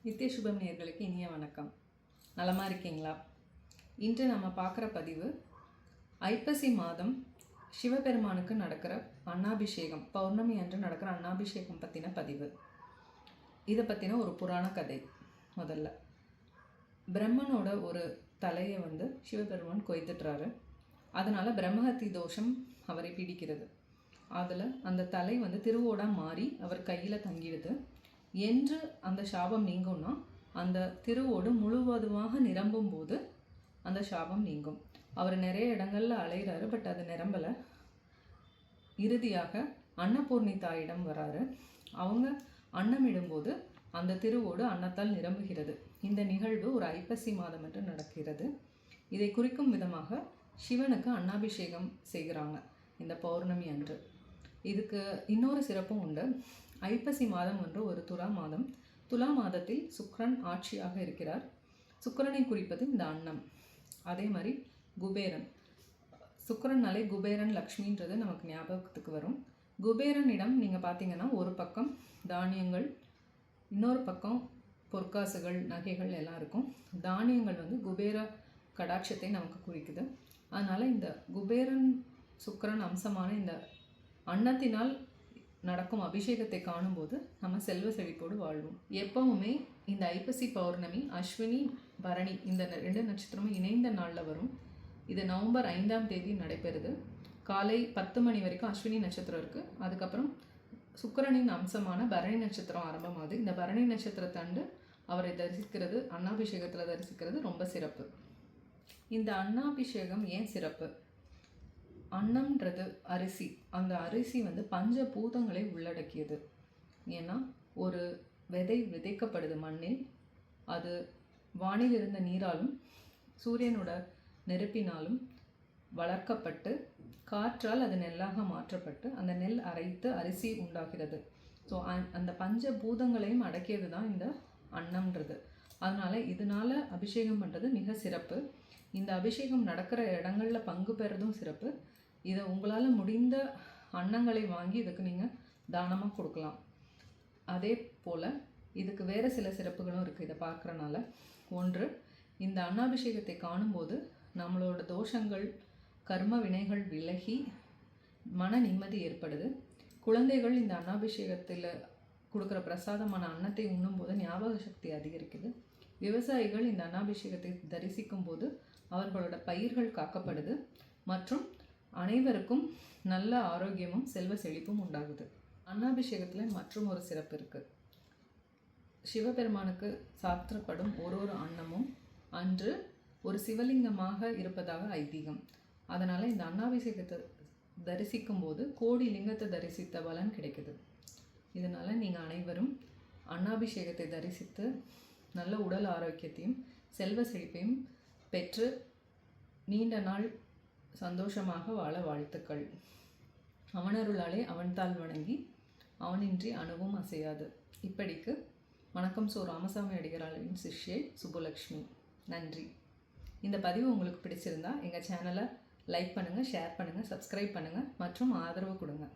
நித்திய சுபம் நேயர்களுக்கு இனிய வணக்கம். நலமாக இருக்கீங்களா? இன்று நம்ம பார்க்குற பதிவு ஐப்பசி மாதம் சிவபெருமானுக்கு நடக்கிற அன்னாபிஷேகம், பௌர்ணமி அன்று நடக்கிற அன்னாபிஷேகம் பற்றின பதிவு. இதை பற்றின ஒரு புராண கதை. முதல்ல பிரம்மனோட ஒரு தலையை சிவபெருமான் கொய்துட்டுறாரு. அதனால் பிரம்மஹத்தி தோஷம் அவரை பிடிக்கிறது. அதில் அந்த தலை திருவோடாக மாறி அவர் கையில் தங்கிடுது. என்று அந்த சாபம் நீங்கும்னா அந்த திருவோடு முழுவதுமாக நிரம்பும் போது அந்த சாபம் நீங்கும். அவர் நிறைய இடங்களில் அலைகிறாரு, பட் அது நிரம்பலை. இறுதியாக அன்னபூர்ணி தாயிடம் வராரு. அவங்க அன்னமிடும்போது அந்த திருவோடு அன்னத்தால் நிரம்புகிறது. இந்த நிகழ்வு ஒரு ஐப்பசி மாதம் என்று நடக்கிறது. இதை குறிக்கும் விதமாக சிவனுக்கு அன்னாபிஷேகம் செய்கிறாங்க இந்த பௌர்ணமி அன்று. இதுக்கு இன்னொரு சிறப்பும் உண்டு. ஐப்பசி மாதம் ஒரு துலா மாதம். துலா மாதத்தில் சுக்கிரன் ஆட்சியாக இருக்கிறார். சுக்கிரனை குறிப்பது இந்த அன்னம். அதே மாதிரி குபேரன், சுக்கிரன்னாலே குபேரன் லக்ஷ்மின்றது நமக்கு ஞாபகத்துக்கு வரும். குபேரனிடம் நீங்கள் பார்த்தீங்கன்னா ஒரு பக்கம் தானியங்கள், இன்னொரு பக்கம் பொற்காசுகள், நகைகள் எல்லாம் இருக்கும். தானியங்கள் குபேர கடாட்சத்தை நமக்கு குறிக்குது. அதனால் இந்த குபேரன் சுக்கிரன் அம்சமான இந்த அன்னத்தினால் நடக்கும் அபிஷேகத்தை காணும்போது நம்ம செல்வ செழிப்போடு வாழ்வோம். எப்பவுமே இந்த ஐப்பசி பௌர்ணமி அஸ்வினி பரணி இந்த 2 நட்சத்திரமும் இணைந்த நாளில் வரும். இது நவம்பர் 5ஆம் தேதி நடைபெறுது. காலை 10 மணி வரைக்கும் அஸ்வினி நட்சத்திரம் இருக்குது. அதுக்கப்புறம் சுக்கிரனின் அம்சமான பரணி நட்சத்திரம் ஆரம்பமாகுது. இந்த பரணி நட்சத்திரத்தண்டு அவரை தரிசிக்கிறது, அன்னாபிஷேகத்தில் தரிசிக்கிறது ரொம்ப சிறப்பு. இந்த அன்னாபிஷேகம் ஏன் சிறப்பு? அன்னம்ன்றது அரிசி. அந்த அரிசி பஞ்சபூதங்களை உள்ளடக்கியது. ஏன்னா ஒரு விதை விதைக்கப்படுது மண்ணில். அது வானில் இருந்த நீராலும் சூரியனோட நெருப்பினாலும் வளர்க்கப்பட்டு காற்றால் அது நெல்லாக மாற்றப்பட்டு அந்த நெல் அரைத்து அரிசி உண்டாகிறது. ஸோ அந்த பஞ்சபூதங்களையும் அடக்கியது தான் இந்த அன்னம்ன்றது. அதனால் இதனால் அபிஷேகம் பண்ணுறது மிக சிறப்பு. இந்த அபிஷேகம் நடக்கிற இடங்களில் பங்கு பெறதும் சிறப்பு. இதை உங்களால் முடிந்த அன்னங்களை வாங்கி இதுக்கு நீங்கள் தானமாக கொடுக்கலாம். அதே போல் இதுக்கு வேறு சில சிறப்புகளும் இருக்குது இதை பார்க்குறனால. ஒன்று, இந்த அன்னாபிஷேகத்தை காணும்போது நம்மளோட தோஷங்கள், கர்ம வினைகள் விலகி மன நிம்மதி ஏற்படுது. குழந்தைகள் இந்த அன்னாபிஷேகத்தில் கொடுக்குற பிரசாதமான அன்னத்தை உண்ணும்போது ஞாபக சக்தி அதிகரிக்குது. விவசாயிகள் இந்த அன்னாபிஷேகத்தை தரிசிக்கும் போது அவர்களோட பயிர்கள் காக்கப்படுது. மற்றும் அனைவருக்கும் நல்ல ஆரோக்கியமும் செல்வ செழிப்பும் உண்டாகுது. அன்னாபிஷேகத்தில் மற்றும் ஒரு சிறப்பு இருக்குது. சிவபெருமானுக்கு சாற்றப்படும் ஒரு அன்னமும் அன்று ஒரு சிவலிங்கமாக இருப்பதாக ஐதீகம். அதனால் இந்த அன்னாபிஷேகத்தை தரிசிக்கும் போது கோடி லிங்கத்தை தரிசித்த பலன் கிடைக்குது. இதனால் நீங்கள் அனைவரும் அன்னாபிஷேகத்தை தரிசித்து நல்ல உடல் ஆரோக்கியத்தையும் செல்வ செழிப்பையும் பெற்று நீண்ட நாள் சந்தோஷமாக வாழ வாழ்த்துக்கள். அவனருளாலே அவன்தாள் வணங்கி அவனின்றி அணுவும் அசையாது. இப்படிக்கு வணக்கம் ராமசாமி அடிகளாரின் சிஷ்யை சுப்புலக்ஷ்மி. நன்றி. இந்த பதிவு உங்களுக்கு பிடிச்சிருந்தா எங்கள் சேனலை லைக் பண்ணுங்கள், ஷேர் பண்ணுங்கள், சப்ஸ்கிரைப் பண்ணுங்கள் மற்றும் ஆதரவு கொடுங்க.